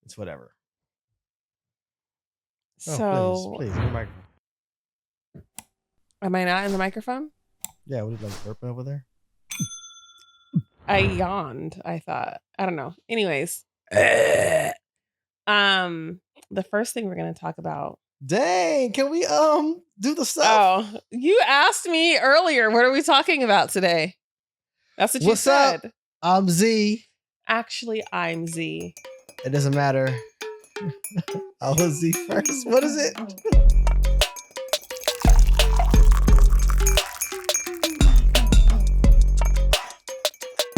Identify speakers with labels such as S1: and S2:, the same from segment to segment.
S1: It's whatever.
S2: So,
S1: please, in the microphone.
S2: Am I not in the microphone?
S1: Yeah, what is like burping over there?
S2: I yawned, I thought. I don't know. Anyways. The first thing we're going to talk about.
S1: Dang, can we do the stuff?
S2: Oh, you asked me earlier, what are we talking about today? That's what you said.
S1: Up? I'm Z.
S2: Actually, I'm Z.
S1: It doesn't matter. I was Z first. What is it?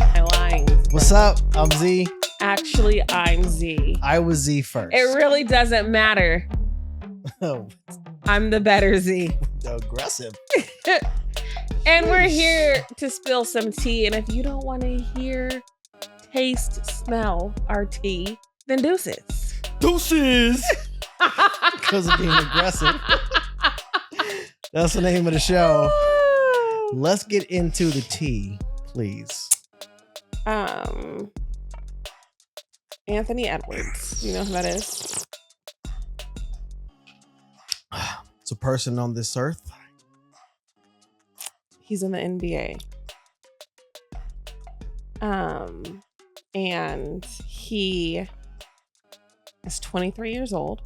S2: I'm lying.
S1: What's up? I'm Z.
S2: Actually, I'm Z.
S1: I was Z first.
S2: It really doesn't matter. I'm the better Z.
S1: Aggressive.
S2: And we're here to spill some tea. And if you don't want to hear, taste, smell our tea, then deuces.
S1: Deuces! Because of being aggressive. That's the name of the show. Let's get into the tea, please.
S2: Anthony Edwards. You know who that is?
S1: It's a person on this earth.
S2: He's in the NBA. And he is 23 years old.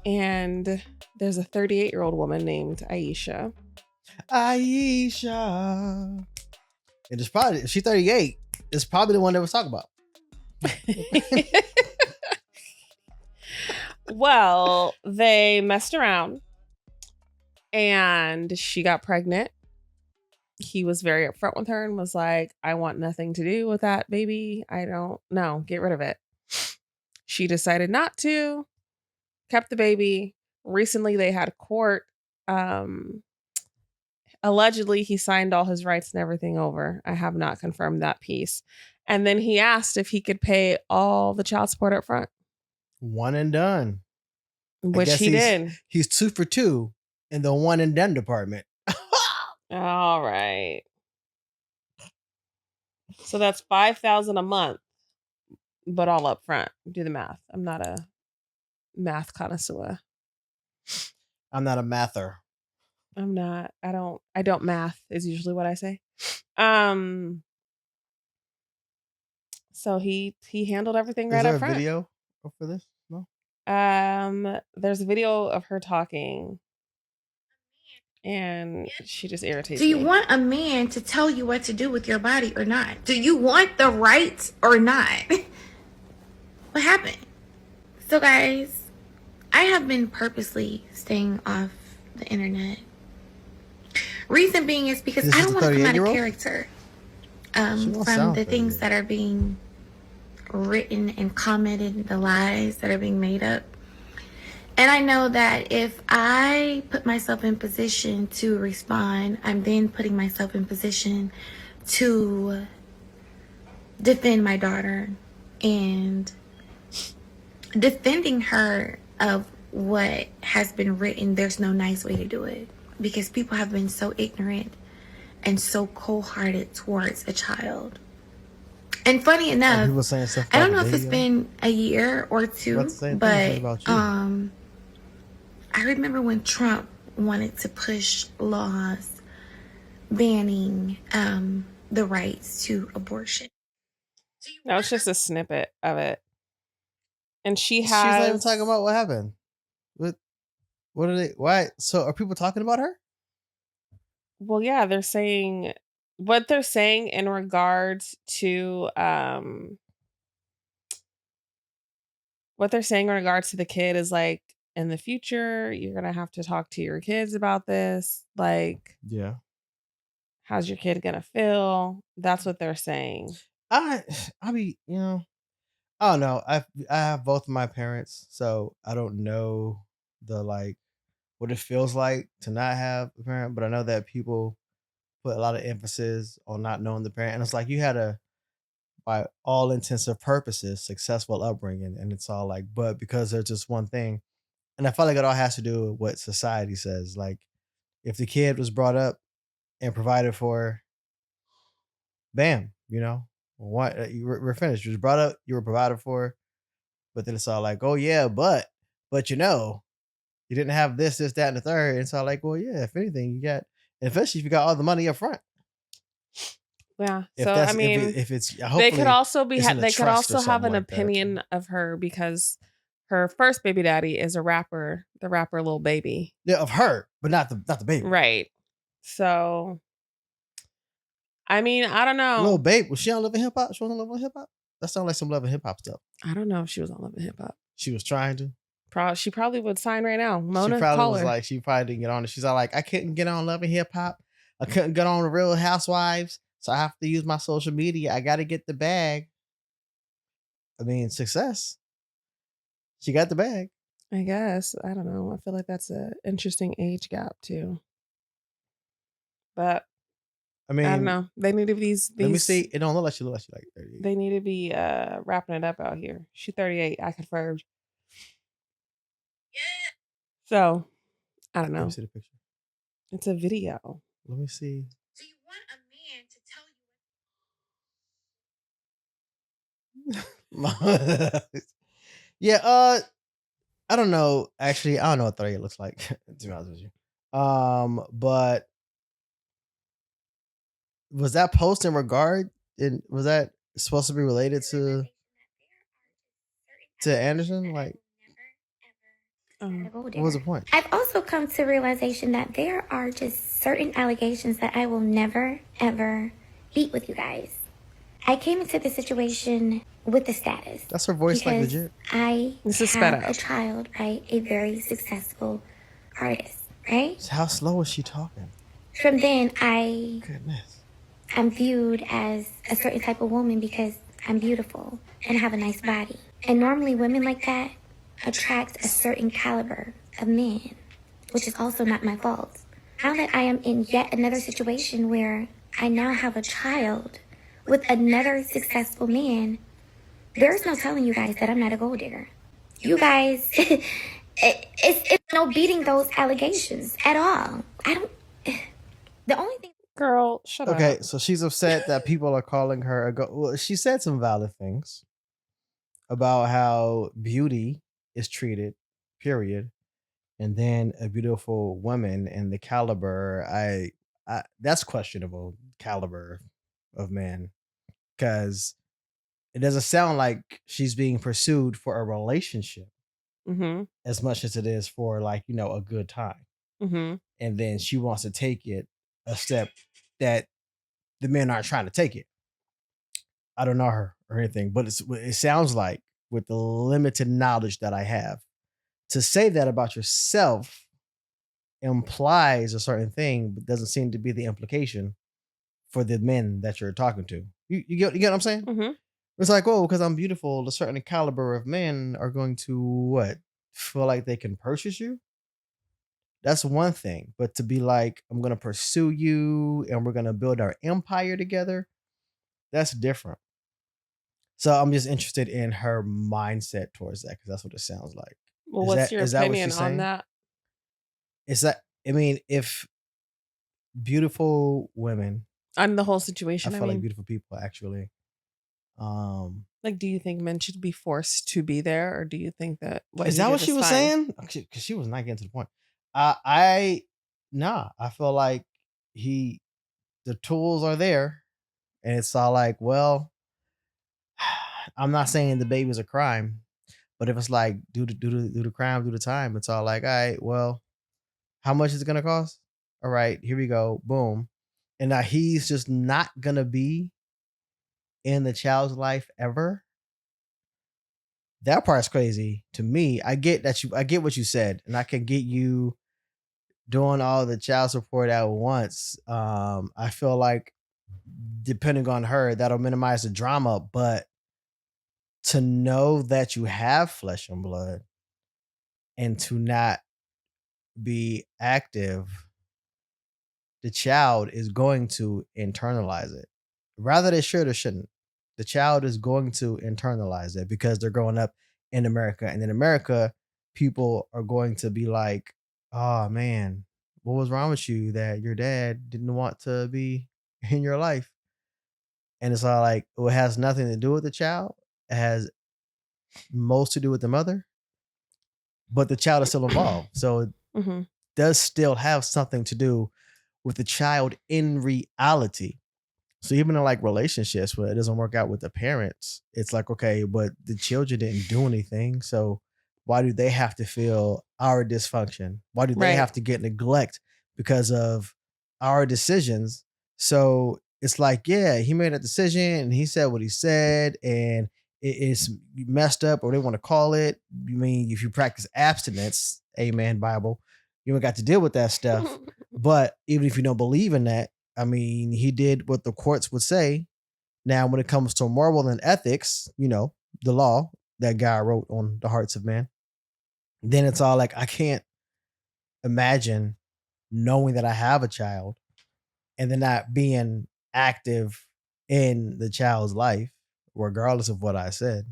S2: And there's a 38-year-old woman named Aisha.
S1: Aisha. It is probably, if she's 38, it's probably the one that was talking about.
S2: Well, they messed around and she got pregnant. He was very upfront with her and was like, I want nothing to do with that baby. I don't know. Get rid of it. She decided not to, kept the baby. Recently, they had court. Allegedly, he signed all his rights and everything over. I have not confirmed that piece. And then he asked if he could pay all the child support up front.
S1: One and done.
S2: Which he did.
S1: He's 2 for 2 in the one and done department.
S2: All right. So that's $5,000 a month, but all up front. Do the math. I'm not a math connoisseur.
S1: I'm not a mather.
S2: I'm not. I don't math is usually what I say. So he handled everything right up front.
S1: Is there a video for this? No.
S2: There's a video of her talking. And she just irritates me.
S3: Do you want a man to tell you what to do with your body or not? Do you want the rights or not? What happened? So guys, I have been purposely staying off the internet. Reason being is because I don't want to come out of character from the things that are being written and commented, the lies that are being made up. And I know that if I put myself in position to respond, I'm then putting myself in position to defend my daughter and defending her of what has been written. There's no nice way to do it because people have been so ignorant and so cold-hearted towards a child. And funny enough, I don't know if it's been a year or two, but I remember when Trump wanted to push laws banning the rights to abortion.
S2: That was just a snippet of it. And she's
S1: not even talking about what happened. What are they? Why? So are people talking about her?
S2: Well, yeah, they're saying what they're saying in regards to what they're saying in regards to the kid is like, in the future, you're going to have to talk to your kids about this. Like,
S1: yeah.
S2: How's your kid going to feel? That's what they're saying.
S1: I be, I don't know. I have both of my parents, so I don't know what it feels like to not have a parent, but I know that people put a lot of emphasis on not knowing the parent. And it's like you had a, by all intents and purposes, successful upbringing. And it's all like, but because there's just one thing. And I feel like it all has to do with what society says. Like, if the kid was brought up and provided for, bam, What we're finished. You was brought up, you were provided for, but then it's all like, oh yeah, but you didn't have this, that, and the third. And it's all like, well, yeah, if anything, you got, and especially if you got all the money up front.
S2: Yeah.
S1: If
S2: So I
S1: that's
S2: mean,
S1: if it's
S2: they could
S1: hopefully
S2: also be
S1: it's in a
S2: they could
S1: trust or
S2: also have
S1: something
S2: an
S1: like that.
S2: opinion of her because her first baby daddy is a rapper, the rapper Lil Baby.
S1: Yeah, of her, but not the baby.
S2: Right. So I mean, I don't
S1: Little
S2: know.
S1: babe, was she on Love and Hip Hop? She was on Love and Hip Hop. That sounds like some Love and Hip Hop stuff.
S2: I don't know if she was on Love and Hip Hop.
S1: She was trying to.
S2: She probably would sign right now.
S1: She
S2: Mona,
S1: probably
S2: call
S1: was
S2: her.
S1: like, she probably didn't get on it. She's all like, I couldn't get on Love and Hip Hop. I couldn't get on the Real Housewives. So I have to use my social media. I got to get the bag. I mean, success. She got the bag.
S2: I guess. I don't know. I feel like that's an interesting age gap too. But
S1: I
S2: I don't
S1: mean,
S2: know. They need to be these
S1: let me see. It don't look like she like 38.
S2: they need to be wrapping it up out here. She's 38. I confirmed. So I don't
S1: Let me
S2: know.
S1: see the picture.
S2: It's a video.
S1: Let me see.
S3: Do you want a man to tell you?
S1: Yeah, I don't know. Actually, I don't know what 38 looks like, to be honest with you. But was that post in regard was that supposed to be related to Anderson? Like, what was the point?
S3: I've also come to realization that there are just certain allegations that I will never ever beat with you guys. I came into the situation with the status.
S1: That's her voice, like,
S3: because
S1: legit.
S3: I
S2: This is sped
S3: have
S2: up.
S3: a child, right? A very successful artist, right?
S1: How slow is she talking?
S3: From then, I'm
S1: Goodness.
S3: viewed as a certain type of woman because I'm beautiful and have a nice body. And normally women like that attract a certain caliber of men, which is also not my fault. Now that I am in yet another situation where I now have a child with another successful man, there's no telling you guys that I'm not a gold digger. You guys, it's no beating those allegations at all. I don't, the only thing.
S2: Girl, shut up.
S1: Okay, so she's upset that people are calling her a well, she said some valid things about how beauty is treated, period. And then a beautiful woman and the caliber, I that's questionable caliber of man, because it doesn't sound like she's being pursued for a relationship
S2: Mm-hmm.
S1: as much as it is for, like, a good time.
S2: Mm-hmm.
S1: And then she wants to take it a step that the men aren't trying to take it. I don't know her or anything, but it sounds like, with the limited knowledge that I have, to say that about yourself implies a certain thing, but doesn't seem to be the implication for the men that you're talking to. You get what I'm saying?
S2: Mm-hmm.
S1: It's like, oh, because I'm beautiful, a certain caliber of men are going to what? Feel like they can purchase you? That's one thing. But to be like, I'm gonna pursue you and we're gonna build our empire together, that's different. So I'm just interested in her mindset towards that, because that's what it sounds like.
S2: Well,
S1: Is
S2: what's
S1: that
S2: your
S1: is that what
S2: opinion
S1: she's
S2: on
S1: saying?
S2: that?
S1: Is that, I mean, if beautiful women,
S2: On the whole
S1: I
S2: situation, I
S1: feel like
S2: mean,
S1: beautiful people actually,
S2: like, do you think men should be forced to be there, or do you think that what
S1: is
S2: he
S1: that
S2: did
S1: what she
S2: is
S1: was
S2: fine?
S1: saying? Because she was not getting to the point. I nah, I feel like the tools are there, and it's all like, well, I'm not saying the baby's a crime, but if it's like, do the crime, do the time, it's all like, all right, well, how much is it gonna cost? All right, here we go, boom. And now he's just not gonna be in the child's life ever. That part's crazy to me. I get what you said, and I can get you doing all the child support at once. I feel like, depending on her, that'll minimize the drama, but to know that you have flesh and blood and to not be active, the child is going to internalize it. Rather they should or shouldn't. The child is going to internalize it because they're growing up in America. And in America, people are going to be like, oh man, what was wrong with you that your dad didn't want to be in your life? And it's all like, it has nothing to do with the child. It has most to do with the mother, but the child is still involved. So it
S2: Mm-hmm.
S1: does still have something to do with the child in reality. So even in like relationships where it doesn't work out with the parents, it's like, okay, but the children didn't do anything. So why do they have to feel our dysfunction? Why do they
S2: Right.
S1: have to get neglect because of our decisions? So it's like, yeah, he made a decision and he said what he said, and it's messed up, or they want to call it. You mean if you practice abstinence, amen, Bible, you ain't got to deal with that stuff. But even if you don't believe in that, I mean, he did what the courts would say. Now, when it comes to moral and ethics, you know, the law that God wrote on the hearts of man, then it's all like, I can't imagine knowing that I have a child and then not being active in the child's life, regardless of what I said.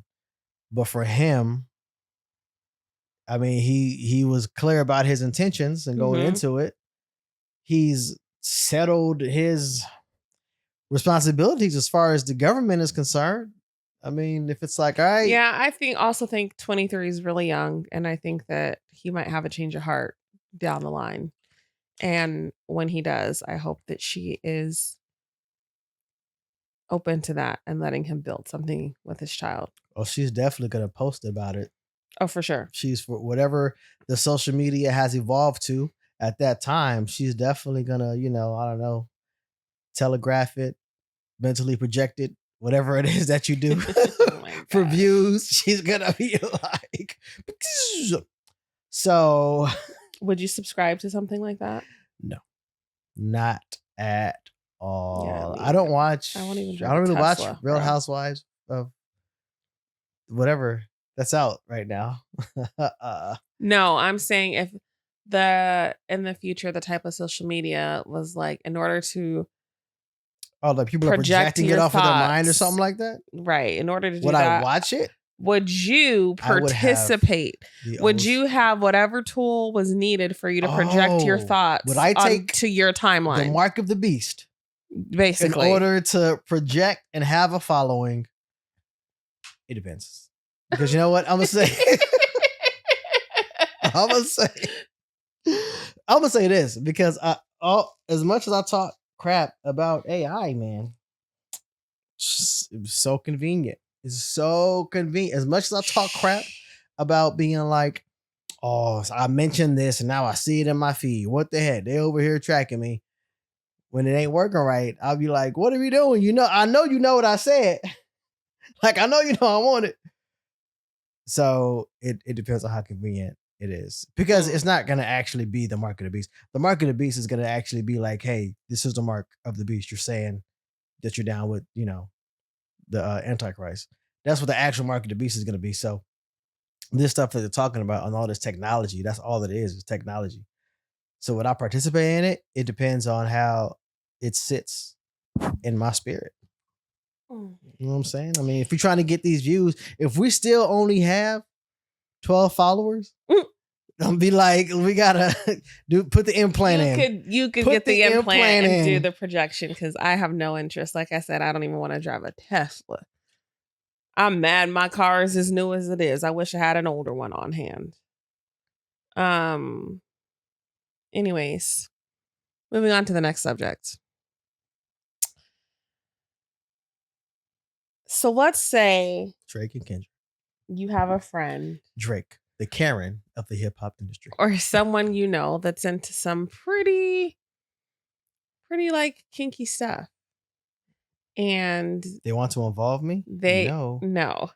S1: But for him, I mean, he was clear about his intentions and going
S2: Mm-hmm.
S1: into it. He's settled his responsibilities as far as the government is concerned. I mean, if it's like, all right,
S2: Yeah, I think 23 is really young, and I think that he might have a change of heart down the line. And when he does, I hope that she is open to that and letting him build something with his child.
S1: oh, she's definitely gonna post about it.
S2: Oh, for sure.
S1: She's, for whatever the social media has evolved to at that time, she's definitely gonna, you know, I don't know, telegraph it, mentally project it, whatever it is that you do
S2: Oh my
S1: for
S2: God.
S1: views. She's gonna be like, so
S2: Would you subscribe to something like that?
S1: no, not at all.
S2: me
S1: I don't
S2: either.
S1: watch.
S2: I won't even
S1: I
S2: drive
S1: don't
S2: a
S1: really watch
S2: Tesla,
S1: Real
S2: bro.
S1: Housewives of whatever that's out right now.
S2: No, I'm saying if in the future the type of social media was like, in order to
S1: Oh, like people are
S2: project
S1: projecting it
S2: your
S1: off of their mind or
S2: thoughts,
S1: something like that.
S2: right, in order to do
S1: Would I
S2: that,
S1: watch it?
S2: would you
S1: I would have
S2: participate?
S1: the
S2: Would
S1: old-
S2: you have whatever tool was needed for you to project your
S1: Oh,
S2: thoughts
S1: would I take
S2: onto your
S1: the
S2: timeline?
S1: mark of the beast
S2: Basically.
S1: in order to project and have a following? It depends. Because you know what? I'm gonna say I'm gonna say this, because as much as I talk crap about AI, man, it was so convenient. It's so convenient. As much as I talk crap about being like, oh, I mentioned this and now I see it in my feed. What the heck? They over here tracking me. When it ain't working right, I'll be like, what are we doing? You know, I know you know what I said. Like, I know you know I want it. So it depends on how convenient it is, because it's not going to actually be the mark of the beast. The mark of the beast is going to actually be like, hey, this is the mark of the beast. You're saying that you're down with, you know, the Antichrist. That's what the actual mark of the beast is going to be. So this stuff that they're talking about on all this technology, that's all it is technology. So would I participate in it? It depends on how it sits in my spirit. You know what I'm saying? I mean, if you're trying to get these views, if we still only have 12 followers, I'll be like, we gotta put the implant in.
S2: You could
S1: Put
S2: get the implant and do
S1: in.
S2: the projection, because I have no interest. Like I said, I don't even want to drive a Tesla. I'm mad my car is as new as it is. I wish I had an older one on hand. Anyways, moving on to the next subject. So let's say
S1: Drake and Kendrick.
S2: you have a friend
S1: Drake, the Karen of the hip hop industry.
S2: or someone you know that's into some pretty like kinky stuff. And
S1: They want to involve me?
S2: no.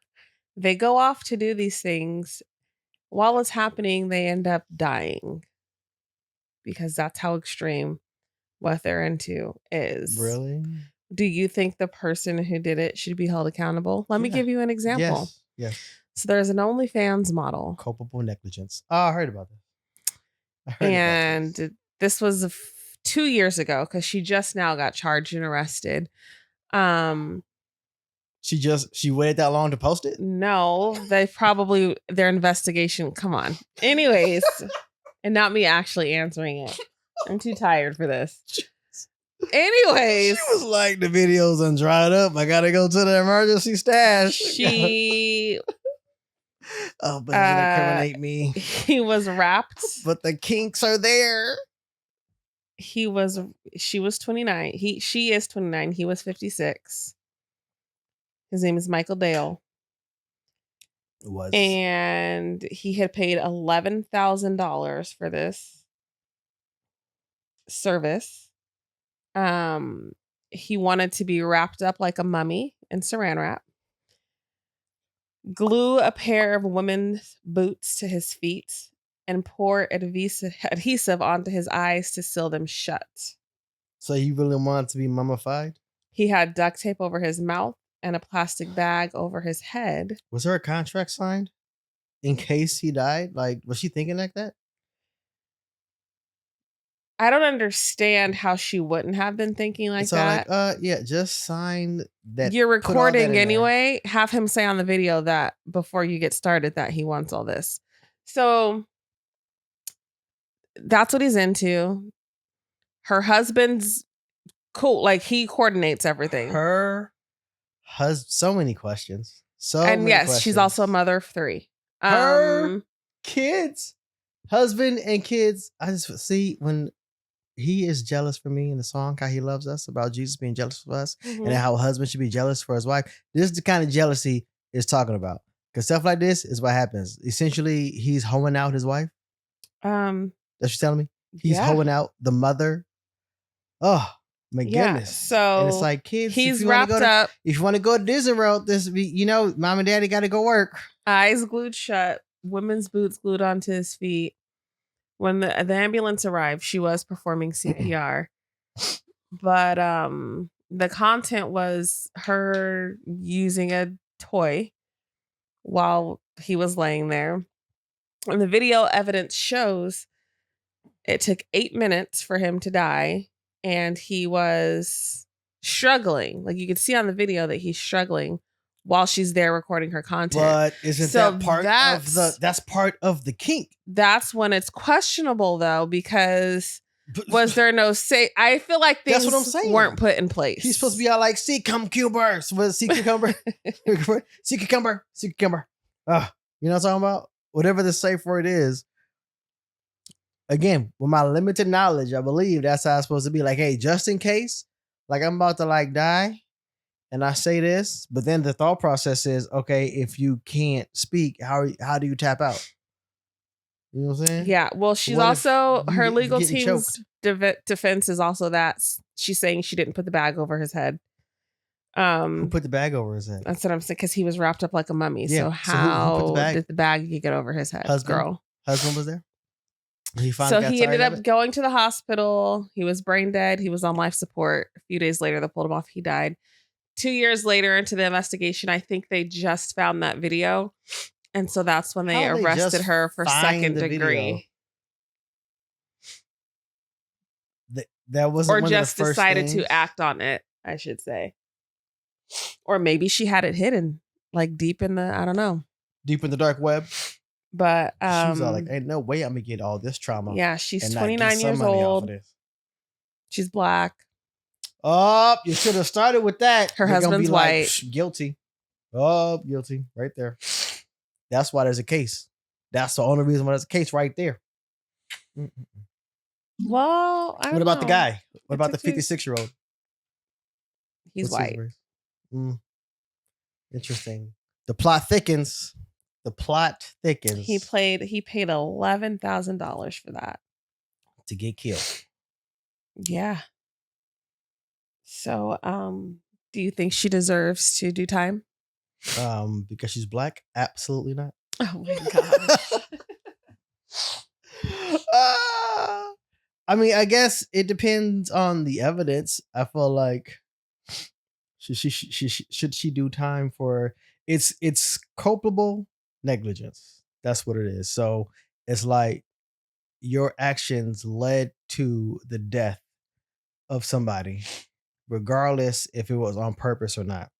S2: They go off to do these things. While it's happening, they end up dying, because that's how extreme what they're into is.
S1: Really?
S2: Do you think the person who did it should be held accountable? Let me give you an example.
S1: Yes.
S2: So there's an OnlyFans model.
S1: Culpable negligence. Oh, I heard about this.
S2: And this was 2 years ago, because she just now got charged and arrested.
S1: She waited that long to post it?
S2: No, their investigation. Come on. Anyways, and not me actually answering it. I'm too tired for this. Anyways,
S1: She was like, the videos done dried up. I gotta go to the emergency stash.
S2: she
S1: Oh, but doesn't incriminate me.
S2: he was wrapped.
S1: But the kinks are there.
S2: She was 29. She is 29. He was 56. His name is Michael Dale.
S1: It was.
S2: And he had paid $11,000 for this service. He wanted to be wrapped up like a mummy in saran wrap. Glue a pair of women's boots to his feet and pour adhesive onto his eyes to seal them shut.
S1: So he really wanted to be mummified?
S2: He had duct tape over his mouth and a plastic bag over his head.
S1: Was there a contract signed in case he died? Like, was she thinking like that?
S2: I don't understand how she wouldn't have been thinking like that.
S1: Like, yeah, just sign that.
S2: You're recording anyway. Have him say on the video that before you get started that he wants all this. So that's what he's into. Her husband's cool. Like, he coordinates everything.
S1: Her husband, so many questions.
S2: She's also a mother of 3.
S1: Her kids, husband and kids. I just see when he is jealous for me in the song, how he loves us, about Jesus being jealous for us, and how a husband should be jealous for his wife. This is the kind of jealousy it's talking about. Because stuff like this is what happens. Essentially, he's hoeing out his wife. That's what you're telling me? He's hoeing out the mother. Oh, my goodness.
S2: So
S1: and it's like, kids,
S2: he's wrapped up.
S1: If you want to go to Disney World, mom and daddy got to go work.
S2: Eyes glued shut, women's boots glued onto his feet. When the ambulance arrived, she was performing CPR. But the content was her using a toy while he was laying there. And the video evidence shows it took 8 minutes for him to die. And he was struggling. Like, you could see on the video that he's struggling while she's there recording her content.
S1: But isn't that part of that's part of the kink?
S2: That's when it's questionable, though, because was there no I feel like things
S1: that's what I'm saying.
S2: Weren't put in place.
S1: He's supposed to be all like, sea cucumber. Sea cucumber. Sea cucumber. Sea cucumber. You know what I'm talking about? Whatever the safe word is. Again, with my limited knowledge, I believe that's how it's supposed to be. Like, hey, just in case, like, I'm about to like die, and I say this, but then the thought process is, okay, if you can't speak, how do you tap out? You know what I'm saying?
S2: Yeah. Well, she's also, her legal team's defense is also that she's saying she didn't put the bag over his head.
S1: Who put the bag over his head?
S2: That's what I'm saying, because he was wrapped up like a mummy. Yeah. So how who put the bag? Did the bag get over his head?
S1: Husband was there?
S2: He ended up going to the hospital. He was brain dead. He was on life support. A few days later, they pulled him off. He died. 2 years later into the investigation, I think they just found that video. And so that's when they arrested her for second degree.
S1: That wasn't, or just
S2: decided to act on it, I should say. Or maybe she had it hidden, like deep in the, I don't know.
S1: Deep in the dark web.
S2: But
S1: she was all like, ain't no way I'm gonna get all this trauma.
S2: Yeah, she's 29 years old. She's black.
S1: Oh, you should have started with that.
S2: Her husband's white.
S1: Guilty. Oh, guilty. Right there. That's why there's a case. That's the only reason why there's a case right there.
S2: Well,
S1: what about the guy? What about the 56-year-old?
S2: He's white.
S1: Interesting. The plot thickens. The plot thickens.
S2: He paid $11,000 for that.
S1: To get killed.
S2: Yeah. So, do you think she deserves to do time?
S1: Because she's black? Absolutely not.
S2: Oh my gosh.
S1: I mean, I guess it depends on the evidence. I feel like should she do time for it's culpable negligence. That's what it is. So it's like your actions led to the death of somebody, regardless if it was on purpose or not.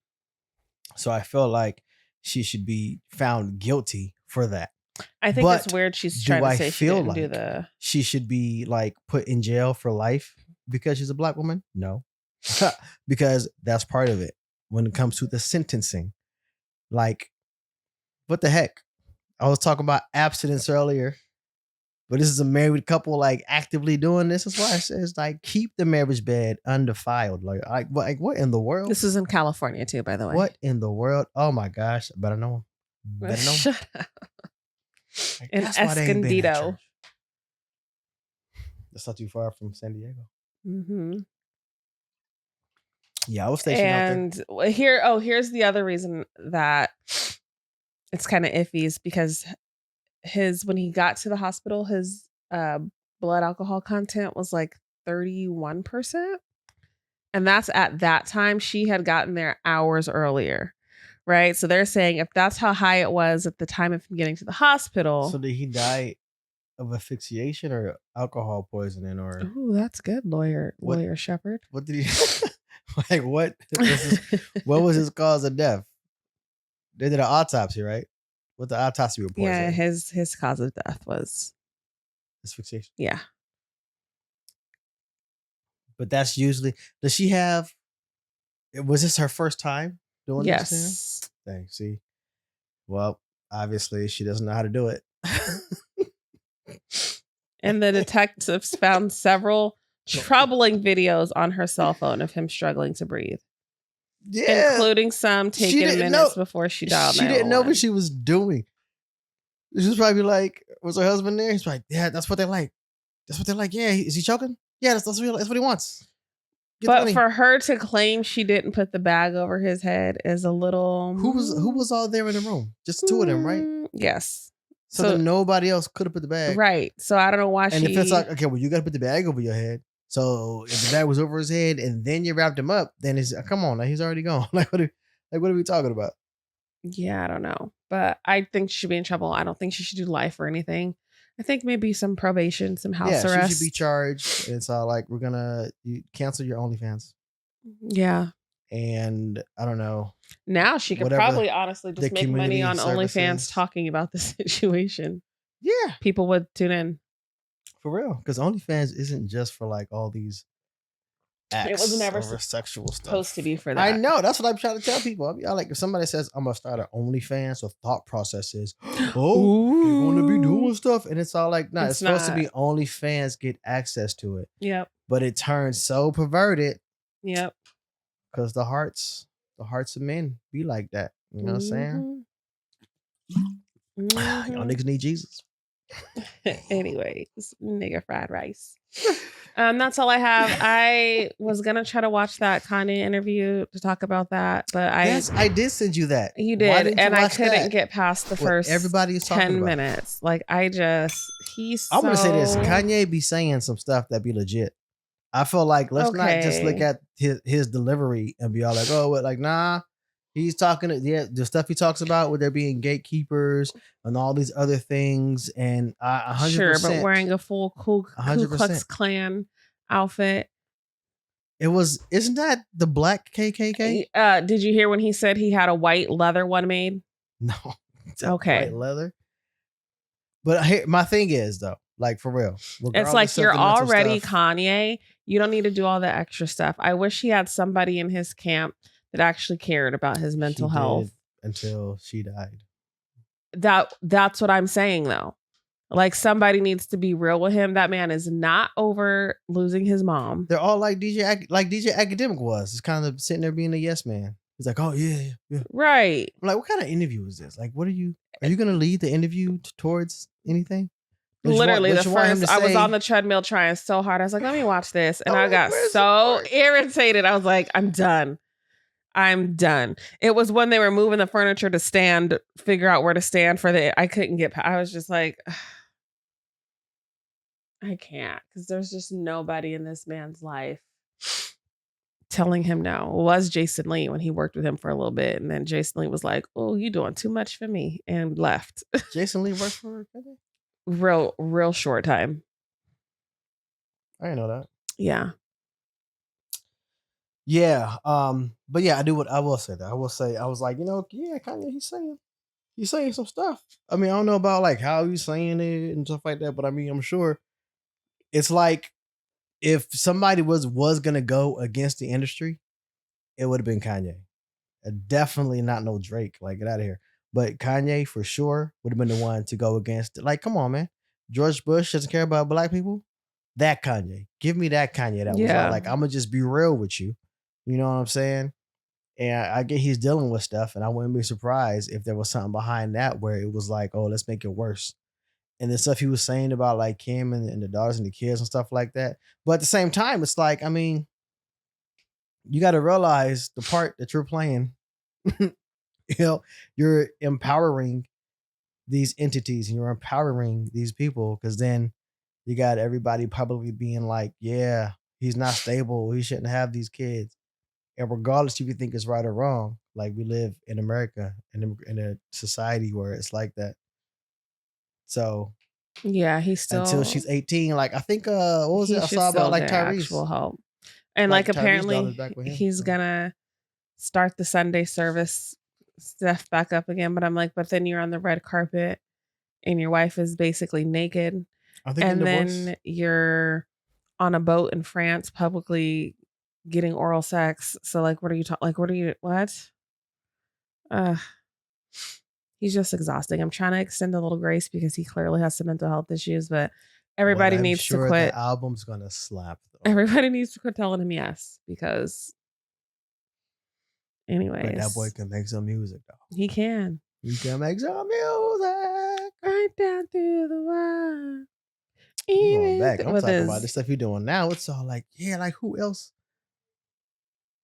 S1: So I feel like she should be found guilty for that.
S2: I think it's weird she's trying to say she didn't do the...
S1: She should be like put in jail for life because she's a black woman? No. Because that's part of it when it comes to the sentencing. Like, what the heck? I was talking about abstinence earlier, but this is a married couple like actively doing this. That's why it says like keep the marriage bed undefiled. Like what in the world?
S2: This is in California too, by the way.
S1: What in the world? Oh my gosh! Better know him. Better know him.
S2: Shut up.
S1: Like,
S2: In
S1: that's why they ain't been at
S2: Escondido.
S1: church. That's not too far from San Diego.
S2: Mm-hmm.
S1: Yeah, I was stationed out there.
S2: And here's the other reason that it's kind of iffy is because when he got to the hospital, his blood alcohol content was like 31%. And that's at that time. She had gotten there hours earlier. Right. So they're saying if that's how high it was at the time of him getting to the hospital.
S1: So did he die of asphyxiation or alcohol poisoning or?
S2: Oh, that's good, lawyer Shepard.
S1: What did he? Like what? What was his cause of death? They did an autopsy, right? What the autopsy report?
S2: Yeah, his cause of death was
S1: asphyxiation.
S2: Yeah.
S1: But that's usually. Does she have? Was this her first time doing this?
S2: Yes.
S1: Thanks. See, well, obviously she doesn't know how to do it.
S2: And the detectives found several troubling videos on her cell phone of him struggling to breathe.
S1: Yeah,
S2: including some taken minutes before she dialed.
S1: She didn't know what she was doing. She was probably like, "Was her husband there?" He's like, "Yeah, that's what they like. That's what they like. Yeah, is he choking? Yeah, that's what he wants."
S2: But for her to claim she didn't put the bag over his head is a little.
S1: Who was all there in the room? Just two of them, right?
S2: Yes.
S1: So then nobody else could have put the bag.
S2: Right. So I don't know why
S1: and if it's like, okay, well, you got to put the bag over your head. So if the bag was over his head and then you wrapped him up, then it's come on, like, he's already gone. What are we talking about?
S2: Yeah, I don't know. But I think she should be in trouble. I don't think she should do life or anything. I think maybe some probation, some house arrest.
S1: She should be charged. It's all like, we're going to cancel your OnlyFans.
S2: Yeah.
S1: And I don't know.
S2: Now she could probably honestly just make money on OnlyFans talking about the situation.
S1: Yeah.
S2: People would tune in.
S1: For real. Because OnlyFans isn't just for like all these acts.
S2: It was never
S1: sexual stuff.
S2: Supposed to be for that.
S1: I know. That's what I'm trying to tell people. I like if somebody says I'm gonna start an OnlyFans, the thought process is, oh, you're gonna be doing stuff, and it's all like, no, it's supposed to be OnlyFans get access to it.
S2: Yep.
S1: But it turns so perverted.
S2: Yep.
S1: Because the hearts of men be like that. You know what I'm saying? Y'all niggas need Jesus.
S2: Anyways, nigga fried rice. That's all I have. I was gonna try to watch that Kanye interview to talk about that, but
S1: I did send you that.
S2: You did, and I couldn't get past the first
S1: everybody is
S2: 10 minutes. Like I'm gonna
S1: say this: Kanye be saying some stuff that be legit. I feel like let's not just look at his delivery and be all like, oh, what? Like, nah. He's talking, the stuff he talks about with there being gatekeepers and all these other things, and 100%.
S2: Sure, but wearing a full Ku Klux Klan outfit.
S1: Isn't that the black KKK?
S2: Did you hear when he said he had a white leather one made?
S1: No.
S2: Okay.
S1: White leather. But my thing is though, like for real,
S2: it's like you're already Kanye. You don't need to do all the extra stuff. I wish he had somebody in his camp that actually cared about his mental health
S1: until she died.
S2: That's what I'm saying though. Like somebody needs to be real with him. That man is not over losing his mom.
S1: They're all like DJ Academic was. It's kind of sitting there being a yes man. He's like, oh yeah.
S2: Right.
S1: I'm like, what kind of interview is this? Like, are you going to lead the interview towards anything?
S2: Literally, the first I was on the treadmill trying so hard. I was like, let me watch this. And I got so irritated. I was like, I'm done. It was when they were moving the furniture to figure out where to stand I couldn't get past. I was just like, I can't, because there's just nobody in this man's life telling him no. It was Jason Lee when he worked with him for a little bit. And then Jason Lee was like, oh, you doing too much for me, and left.
S1: Jason Lee worked for her?
S2: Real short time.
S1: I didn't know that.
S2: Yeah.
S1: Yeah. But yeah, I will say that. I will say, I was like, yeah, Kanye, he's saying some stuff. I mean, I don't know about like how he's saying it and stuff like that, but I mean, I'm sure it's like if somebody was gonna go against the industry, it would have been Kanye. Definitely not no Drake. Like, get out of here. But Kanye for sure would have been the one to go against it. Like, come on, man. George Bush doesn't care about black people. That Kanye. Give me that Kanye. That was all
S2: Yeah.
S1: like, I'm gonna just be real with you. You know what I'm saying? And I get he's dealing with stuff, and I wouldn't be surprised if there was something behind that where it was like, oh, let's make it worse. And the stuff he was saying about like Kim and the daughters and the kids and stuff like that. But at the same time, it's like, I mean, you got to realize the part that you're playing. You're empowering these entities and you're empowering these people, because then you got everybody publicly being like, yeah, he's not stable, he shouldn't have these kids. And regardless if you think it's right or wrong, like, we live in America and in a society where it's like that. So
S2: Yeah, he's
S1: until
S2: still
S1: she's 18, like, I think what was
S2: he
S1: it I
S2: should
S1: saw about
S2: still
S1: like
S2: get actual
S1: Tyrese,
S2: help. And
S1: like
S2: like
S1: Tyrese daughter's
S2: apparently
S1: back with him.
S2: he's
S1: So
S2: gonna start the Sunday service stuff back up again. But I'm like, but then you're on the red carpet and your wife is basically naked.
S1: I think in
S2: And
S1: divorce.
S2: then you're on a boat in France publicly getting oral sex. So like what are you talking like what are you what? Uh he's just exhausting. I'm trying to extend a little grace because he clearly has some mental health issues, but
S1: But
S2: everybody
S1: I'm
S2: needs to
S1: sure the
S2: quit.
S1: album's gonna slap though.
S2: Everybody needs to quit telling him yes because
S1: But that boy
S2: anyways,
S1: can make some music though.
S2: he can.
S1: He can make some music.
S2: Right down through the wire.
S1: You going
S2: Even
S1: back. I'm
S2: with
S1: talking about the
S2: his
S1: stuff you're doing now. It's all like, yeah, like who else?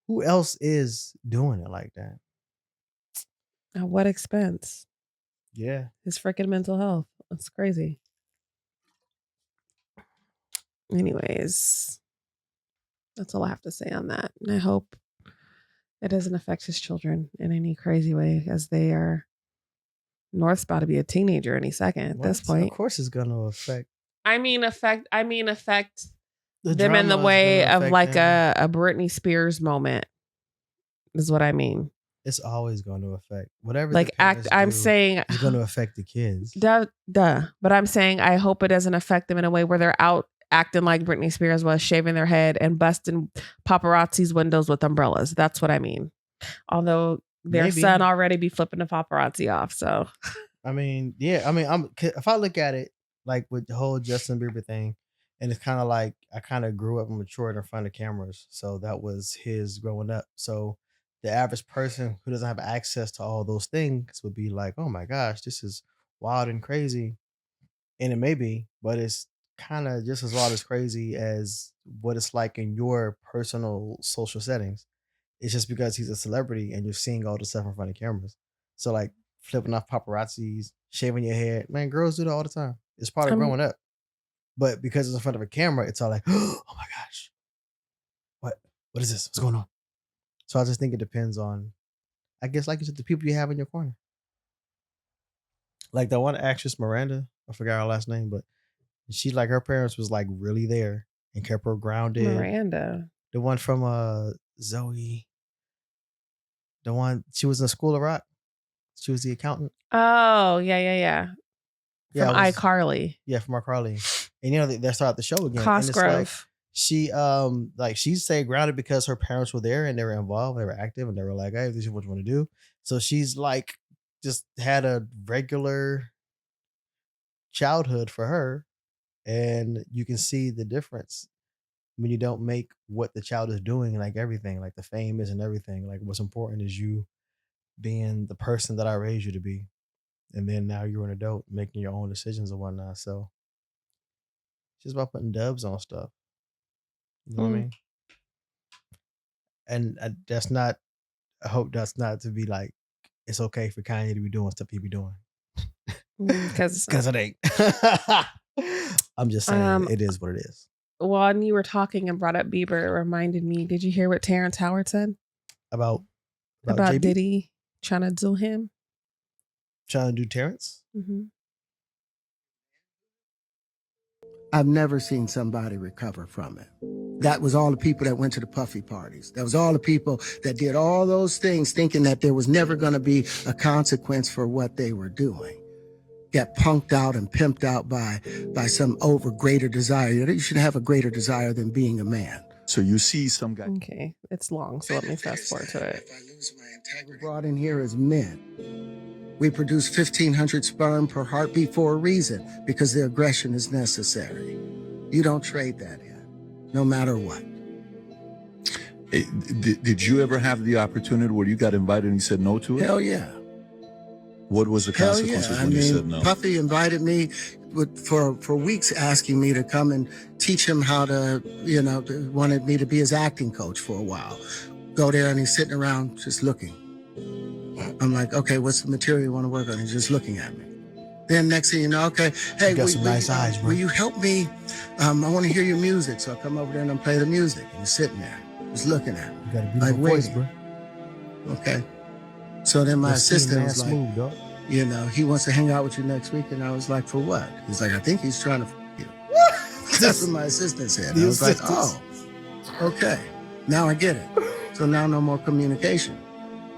S1: Who else is doing it like that?
S2: at what expense?
S1: Yeah.
S2: His freaking mental health. That's crazy. Anyways, that's all I have to say on that. And I hope it doesn't affect his children in any crazy way, as they are. North's about to be a teenager any second at this point.
S1: Of course it's gonna affect
S2: I mean affect
S1: the
S2: them in the
S1: drama is
S2: way
S1: gonna
S2: of
S1: affect
S2: like
S1: him.
S2: a Britney Spears moment is what I mean.
S1: It's always gonna affect whatever
S2: Like
S1: the parents
S2: I'm
S1: do
S2: saying
S1: is gonna affect the kids.
S2: duh. But I'm saying I hope it doesn't affect them in a way where they're out acting like Britney Spears was, shaving their head and busting paparazzi's windows with umbrellas. That's what I mean. Although their
S1: Maybe.
S2: son already be flipping the paparazzi off. So
S1: I mean, yeah. I mean, if I look at it like with the whole Justin Bieber thing, and it's kind of like I kind of grew up and matured in front of cameras, so that was his growing up. So the average person who doesn't have access to all those things would be like, "Oh my gosh, this is wild and crazy," and it may be, but it's kind of just as wild as crazy as what it's like in your personal social settings. It's just because he's a celebrity and you're seeing all the stuff in front of cameras. So like flipping off paparazzis, shaving your head, man, girls do that all the time. It's part of
S2: I'm
S1: growing up. But because it's in front of a camera, it's all like, oh my gosh, what? What is this? What's going on? So I just think it depends on, I guess, like you said, the people you have in your corner. Like the one actress, Miranda, I forgot her last name, but she like her parents was like really there and kept her grounded.
S2: Miranda.
S1: The one from Zoe, the one she was in School of Rock. She was the accountant.
S2: Oh, yeah. From iCarly.
S1: Yeah, from iCarly. And you know, they started the show again.
S2: Cosgrove.
S1: And it's like she stayed grounded because her parents were there and they were involved, they were active, and they were like, hey, this is what you want to do. So she's like just had a regular childhood for her. And you can see the difference when you don't make what the child is doing, like everything, like the fame is and everything. Like what's important is you being the person that I raised you to be. And then now you're an adult making your own decisions and whatnot. So it's just about putting dubs on stuff. You know what I mean? And that's not, I hope that's not to be like, it's okay for Kanye to be doing stuff he be doing.
S2: Because
S1: it ain't. I'm just saying it is what it is.
S2: When you were talking and brought up Bieber, it reminded me, did you hear what Terrence Howard said?
S1: About
S2: Diddy trying to do him?
S1: Trying to do Terrence?
S2: Mm-hmm.
S4: I've never seen somebody recover from it. That was all the people that went to the puffy parties. That was all the people that did all those things thinking that there was never going to be a consequence for what they were doing. get punked out and pimped out by some greater desire. You should have a greater desire than being a man.
S5: So you see some guy.
S2: Okay, it's long, so let me fast forward to it.
S4: If I lose my integrity, we're brought in here as men. We produce 1,500 sperm per heartbeat for a reason, because the aggression is necessary. You don't trade that in, no matter what.
S5: Did you ever have the opportunity where you got invited and you said no to it?
S4: Hell yeah.
S5: What was the
S4: Hell
S5: consequences
S4: yeah.
S5: when you said no?
S4: Puffy invited me for weeks, asking me to come and teach him how to, wanted me to be his acting coach for a while. Go there and he's sitting around just looking. I'm like, okay, what's the material you want to work on? He's just looking at me. Then next thing you know, okay, hey,
S1: You got some nice eyes, bro.
S4: will you help me? I want to hear your music. So I come over there and I play the music. And he's sitting there, just looking at me.
S1: You got a beautiful voice, bro.
S4: Okay. So then my assistant was like,
S1: smooth, dog.
S4: he wants to hang out with you next week. And I was like, for what? He's like, I think he's trying to you. That's what my assistant said. I was like, oh, okay. Now I get it. So now no more communication.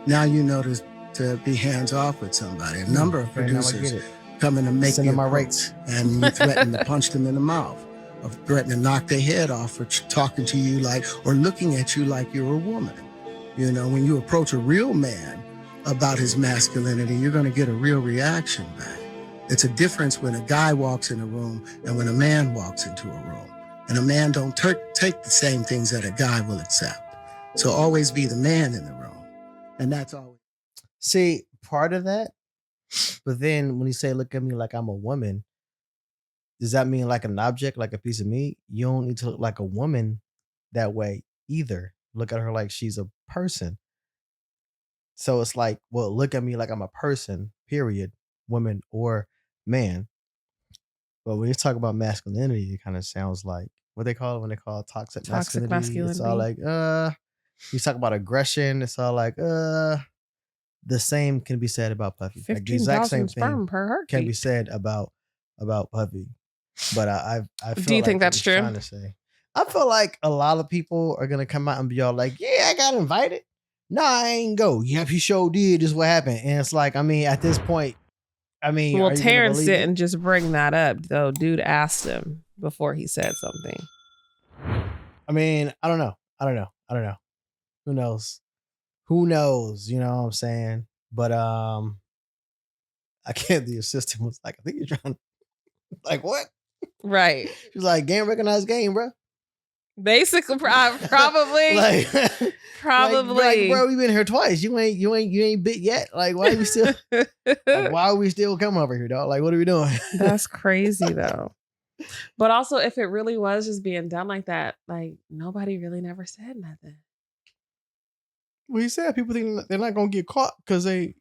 S4: Now you know to be hands off with somebody. A number of producers come in and make you
S1: my rates.
S4: and you threaten to punch them in the mouth, or threaten to knock their head off for talking to you or looking at you like you're a woman. When you approach a real man about his masculinity, you're going to get a real reaction back. It's a difference when a guy walks in a room and when a man walks into a room. And a man don't take the same things that a guy will accept. So always be the man in the room. And that's always.
S1: See, part of that, but then when you say, look at me like I'm a woman, does that mean like an object, like a piece of meat? You don't need to look like a woman that way either. Look at her like she's a person. So it's like, well, look at me like I'm a person, period, woman or man. But when you talk about masculinity, it kind of sounds like what they call it when they call it toxic masculinity. It's all like, you talk about aggression, it's all like, the same can be said about Puffy. Like the exact same
S2: 15,000 sperm
S1: thing
S2: per heartbeat.
S1: can be said about Puffy. But I feel
S2: Do you
S1: like
S2: think that's true?
S1: Trying to say, I feel like a lot of people are gonna come out and be all like, "Yeah, I got invited. No, I ain't go. Yeah, he sure did. This is what happened." And it's like, I mean, at this point,
S2: Well, Terrence didn't just bring that up though. Dude asked him before he said something.
S1: I mean, I don't know. Who knows? You know what I'm saying? But I can't. The assistant was like, I think you're trying. Like what?
S2: Right.
S1: She's like, game recognized game, bro.
S2: Basically, probably.
S1: Like,
S2: probably.
S1: Like, bro, we've been here twice. You ain't bit yet. Like, why are we still? Why are we still coming over here, dog? Like, what are we doing?
S2: That's crazy though. But also, if it really was just being done like that, like nobody really never said nothing.
S1: Well, he said people think they're not gonna get caught because they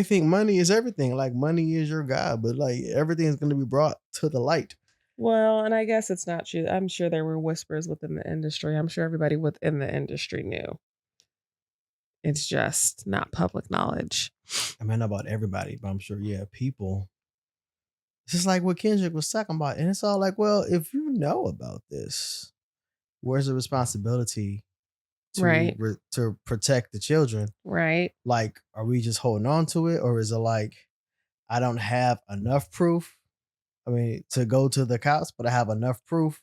S1: think money is everything. Like money is your god, but like everything is gonna be brought to the light.
S2: Well, and I guess it's not true. I'm sure there were whispers within the industry. I'm sure everybody within the industry knew. It's just not public knowledge.
S1: I mean, not about everybody, but I'm sure, yeah, people. It's just like what Kendrick was talking about. And it's all like, well, if you know about this, where's the responsibility to protect the children?
S2: Right.
S1: Like, are we just holding on to it? Or is it like, I don't have enough proof? I mean, to go to the cops, but I have enough proof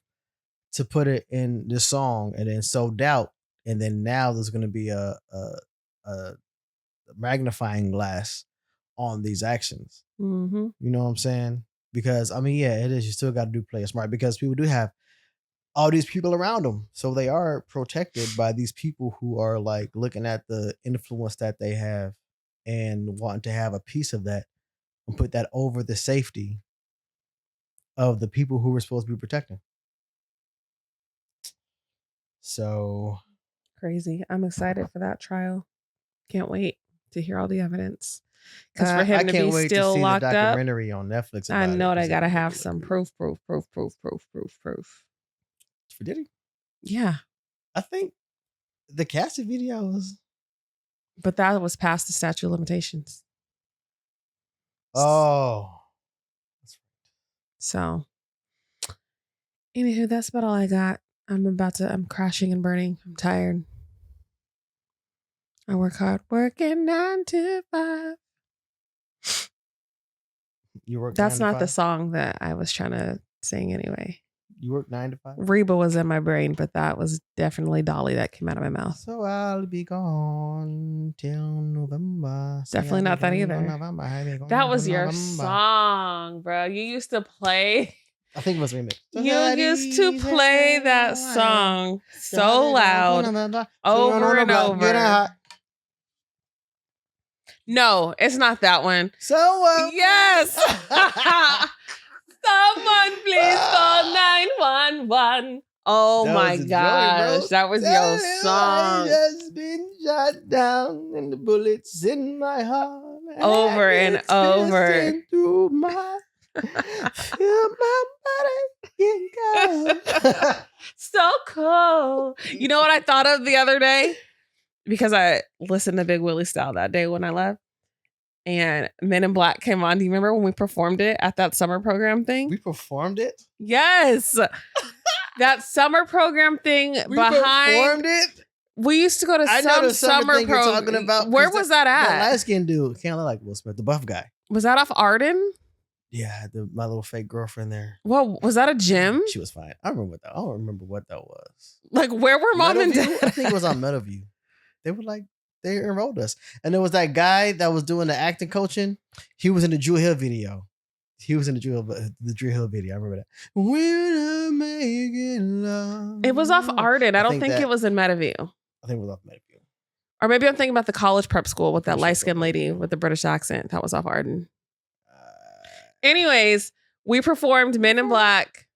S1: to put it in this song and then sow doubt. And then now there's going to be a magnifying glass on these actions.
S2: Mm-hmm.
S1: You know what I'm saying? Because, I mean, yeah, it is. You still got to do play it smart because people do have all these people around them. So they are protected by these people who are like looking at the influence that they have and wanting to have a piece of that and put that over the safety of the people who we're supposed to be protecting. So
S2: crazy. I'm excited for that trial. Can't wait to hear all the evidence. Because for him to be still locked up,
S1: documentary on Netflix.
S2: I know they gotta have some proof. For
S1: did he?
S2: Yeah,
S1: I think the Cassie video was,
S2: but that was past the statute of limitations.
S1: Oh,
S2: so anywho, that's about all I got. I'm crashing and burning. I'm tired. I work hard, working 9 to 5.
S1: You work.
S2: That's
S1: 9 to
S2: not the
S1: 5?
S2: song that I was trying to sing anyway.
S1: You work 9 to 5.
S2: Reba was in my brain, but that was definitely Dolly that came out of my mouth.
S1: So I'll be gone till November.
S2: Definitely not that either. That was your song, bro. You used to play.
S1: I think it was remix.
S2: You used to play that song so loud over and over. No, it's not that one.
S1: So
S2: yes. Someone please call 911. Oh my gosh, that was your song.
S1: Just been shot down and the bullets in my heart.
S2: Over and over.
S1: Through my, feel my body getting cold.
S2: So cool. You know what I thought of the other day? Because I listened to Big Willie Style that day when I left. And Men in Black came on. Do you remember when we performed it at that summer program thing?
S1: We performed it?
S2: Yes. That summer program thing
S1: We
S2: behind.
S1: performed it?
S2: We used to go to some summer program.
S1: Talking about,
S2: where was that
S1: That
S2: at?
S1: light skinned dude. Can't look like Will Smith, the buff guy.
S2: Was that off Arden?
S1: Yeah, my little fake girlfriend there.
S2: Well, was that a gym?
S1: She was fine. I don't remember what that was.
S2: Like, where were mom and
S1: Meadowview?
S2: dad?
S1: I think it was on Meadowview. They enrolled us. And there was that guy that was doing the acting coaching. He was in the Drew Hill video. He was in the Drew Hill video. I remember that. When I make it love.
S2: It was off Arden. I don't think
S1: that-
S2: it was in Meadowview.
S1: I think it was off Meadowview.
S2: Or maybe I'm thinking about the college prep school with that
S1: I'm sure
S2: light skinned
S1: so.
S2: lady with the British accent. That was off Arden. Anyways, we performed Men in Black.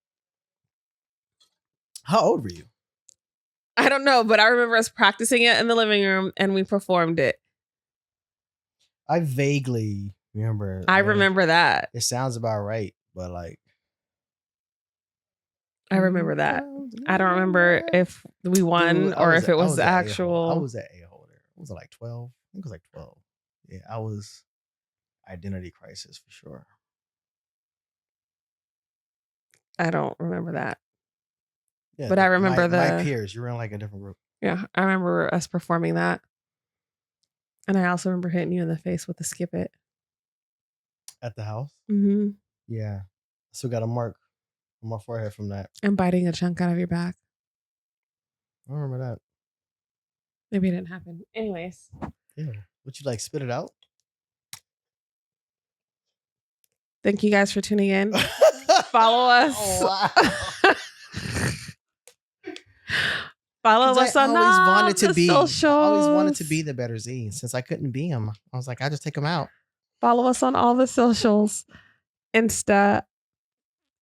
S1: How old were you?
S2: I don't know, but I remember us practicing it in the living room and we performed it.
S1: I vaguely remember.
S2: I remember that.
S1: It sounds about right, but like.
S2: I remember that. I don't remember if we won or if it was the actual.
S1: I was at A-hole there. Was it like 12? I think it was like 12. Yeah, I was identity crisis for sure.
S2: I don't remember that.
S1: Yeah,
S2: But I remember
S1: my peers. You were in like a different group.
S2: Yeah, I remember us performing that. And I also remember hitting you in the face with the skip it.
S1: At the house?
S2: Mm-hmm.
S1: Yeah. I still got a mark on my forehead from that.
S2: And biting a chunk out of your back.
S1: I don't remember that.
S2: Maybe it didn't happen. Anyways.
S1: Yeah. Would you like spit it out?
S2: Thank you guys for tuning in. Follow us.
S1: Oh, wow.
S2: Follow us on all the socials.
S1: I always wanted to be the better Z. Since I couldn't be him, I was like, I just take him out.
S2: Follow us on all the socials. Insta,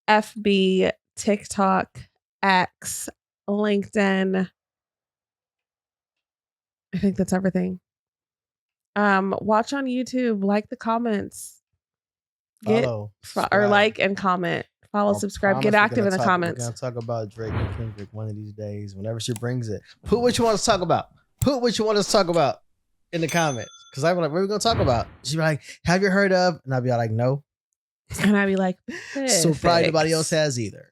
S2: FB, TikTok, X, LinkedIn. I think that's everything. Watch on YouTube, like the comments.
S1: Follow,
S2: Or like and comment. Follow, subscribe, get active in the comments.
S1: We're going to talk about Drake and Kendrick one of these days, whenever she brings it. Put what you want to talk about. Put what you want us to talk about in the comments. Because I'm like, what are we going to talk about? She'd be like, have you heard of? And I'd be like, no.
S2: And I'd be like,
S1: so probably nobody else has either.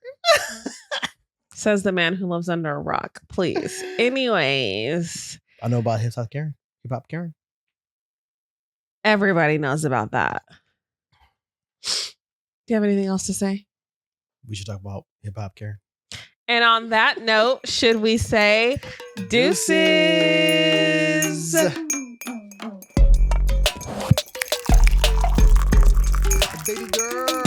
S2: Says the man who lives under a rock. Please. Anyways.
S1: I know about Hip Hop Karen.
S2: Everybody knows about that. Do you have anything else to say?
S1: We should talk about Hip Hop Karen.
S2: And on that note, should we say deuces?
S1: Baby girl.